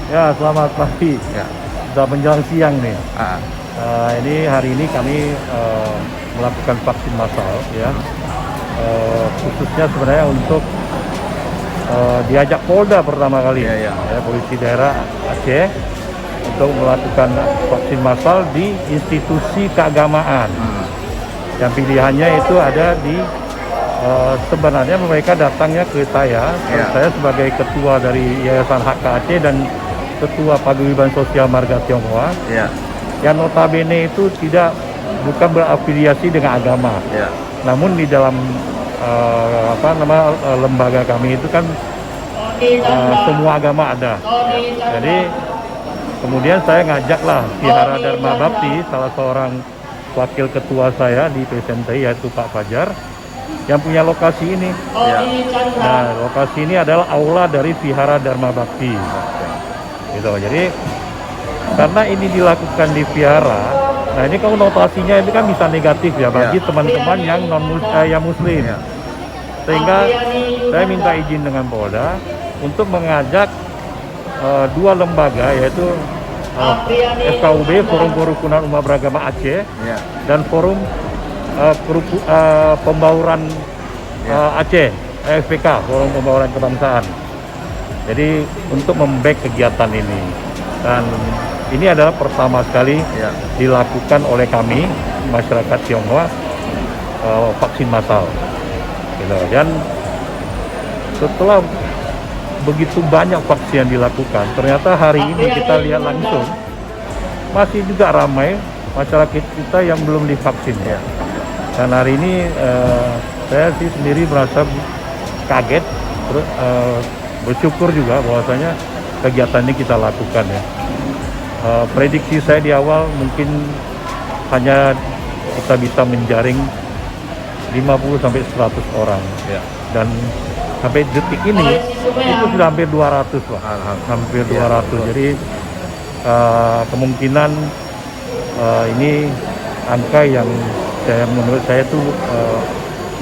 Ya, selamat pagi. Ya. Sudah menjelang siang nih. Ah, Ini hari ini kami melakukan vaksin massal, ya. Khususnya sebenarnya untuk diajak Polda pertama kali, Iya, iya. ya, polisi daerah Aceh untuk melakukan vaksin massal di institusi keagamaan. Yang pilihannya itu ada di sebenarnya mereka datangnya ke saya, Iya. saya sebagai ketua dari Yayasan HK Aceh dan ketua Paguyuban Sosial Marga Tionghoa, ya, yang notabene itu bukan berafiliasi dengan agama. ya, Namun di dalam lembaga kami itu kan semua agama ada. Jadi kemudian saya ngajaklah Vihara Dharma Bhakti, salah seorang wakil ketua saya di PSNTI, yaitu Pak Fajar, yang punya lokasi ini. ya. Nah, lokasi ini adalah aula dari Vihara Dharma Bhakti. Gitu. Jadi karena ini dilakukan di Vihara, nah ini kalau notasinya itu kan bisa negatif ya bagi teman-teman yang yang Muslim. Ya. Sehingga saya minta izin dengan Polda untuk mengajak dua lembaga, yaitu FKUB, Forum Kerukunan Umat Beragama Aceh, Ya. dan Forum Pembauran Aceh, FPK, Forum Pembauran Kebangsaan. Jadi untuk memback kegiatan ini, dan ini adalah pertama sekali Ya. dilakukan oleh kami masyarakat Tionghoa vaksin massal. Gitu. Dan setelah begitu banyak vaksin yang dilakukan, ternyata hari ini kita lihat langsung masih juga ramai masyarakat kita yang belum divaksin. Ya. Dan hari ini saya sih sendiri merasa kaget, terus bersyukur juga bahwasanya kegiatan ini kita lakukan, ya. Prediksi saya di awal mungkin hanya kita bisa menjaring 50-100 orang, Ya. dan sampai detik ini itu sudah hampir 200 lah, hampir 200. Jadi kemungkinan ini angka yang menurut saya itu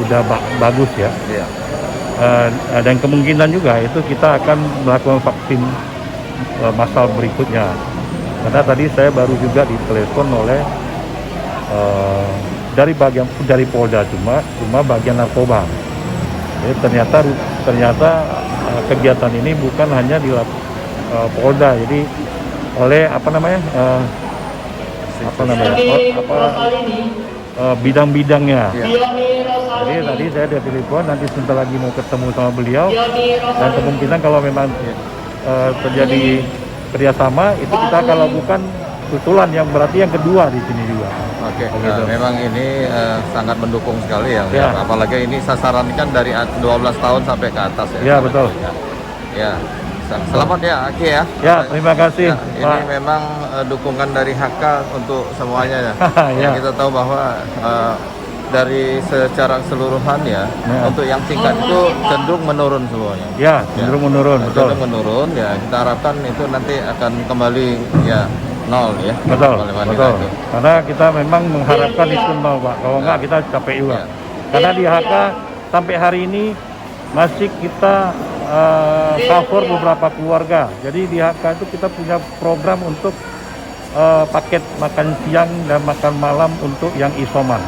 sudah bagus, ya. Ya. Dan kemungkinan juga itu kita akan melakukan vaksin massal berikutnya. Karena tadi saya baru juga ditelepon oleh dari Polda, cuma bagian narkoba. Jadi ternyata kegiatan ini bukan hanya di Polda, jadi oleh bidang-bidangnya. Ya. Jadi tadi saya ada telepon, nanti sebentar lagi mau ketemu sama beliau, dan kemungkinan kalau memang terjadi kerjasama itu kita akan lakukan susulan yang berarti yang kedua di sini juga. Oke. Begitu. Memang ini sangat mendukung sekali ya. Ya. Apalagi ini sasaran kan dari 12 tahun sampai ke atas ya. Ya, betul. Ya. Selamat ya, Aki ya. Ya, terima kasih, Ya, ini Pak. memang dukungan dari HK untuk semuanya ya. Ya. Kita tahu bahwa dari secara keseluruhan ya, untuk yang tingkat itu cenderung menurun semuanya. Ya, cenderung menurun, betul. Cenderung menurun ya. Kita harapkan itu nanti akan kembali ya nol ya. Betul, Kembali betul. lagi. Karena kita memang mengharapkan itu nol, Pak. Kalau enggak kita capek juga. Ya. Karena di HK sampai hari ini masih kita cover beberapa keluarga. Jadi di HK itu kita punya program untuk paket makan siang dan makan malam untuk yang isoman,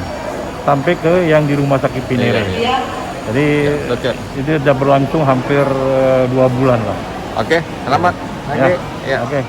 sampai ke yang di rumah sakit Pinere. Iya. Jadi Betul. itu sudah berlangsung hampir 2 bulan lah. Oke, selamat. Ya. Ya. Oke.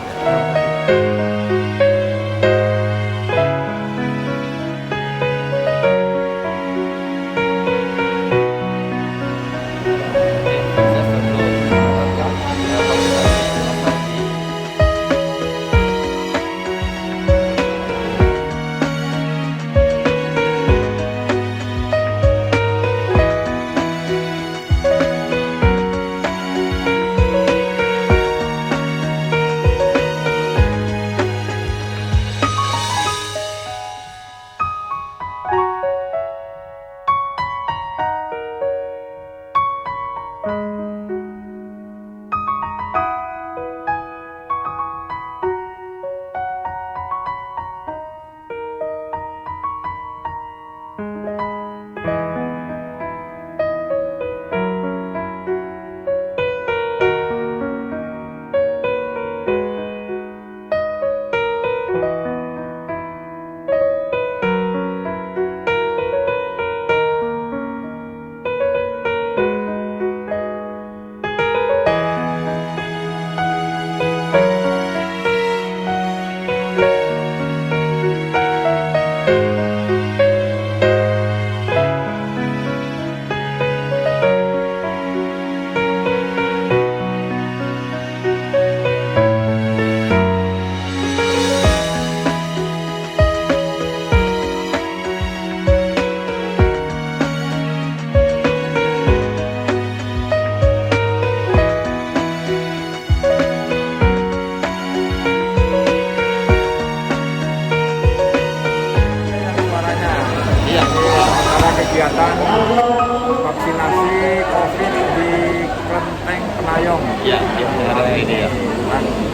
Payung. Ya, hari ini ya.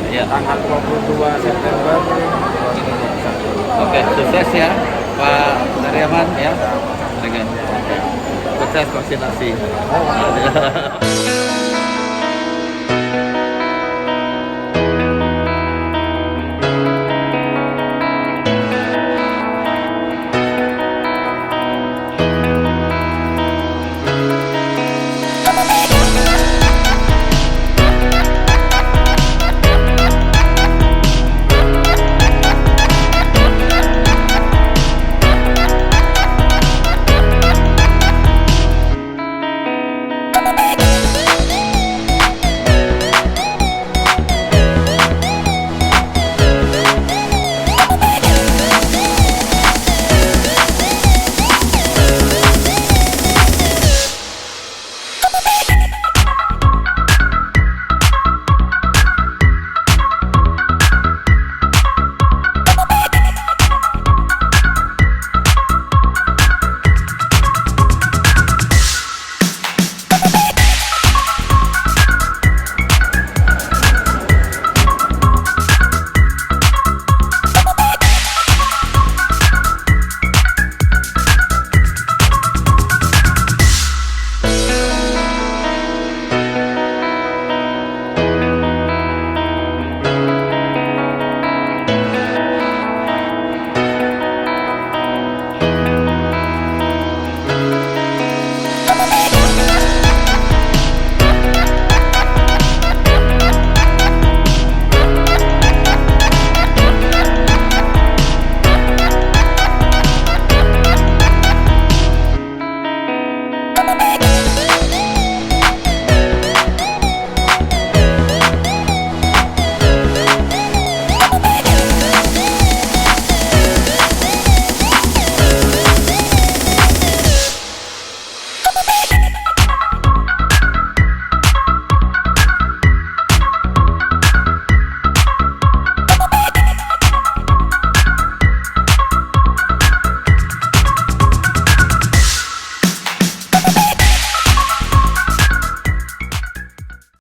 Ya. Tanggal 22 September 2021. Oke, sukses ya Pak Daryaman ya. Dengan sukses vaksinasi.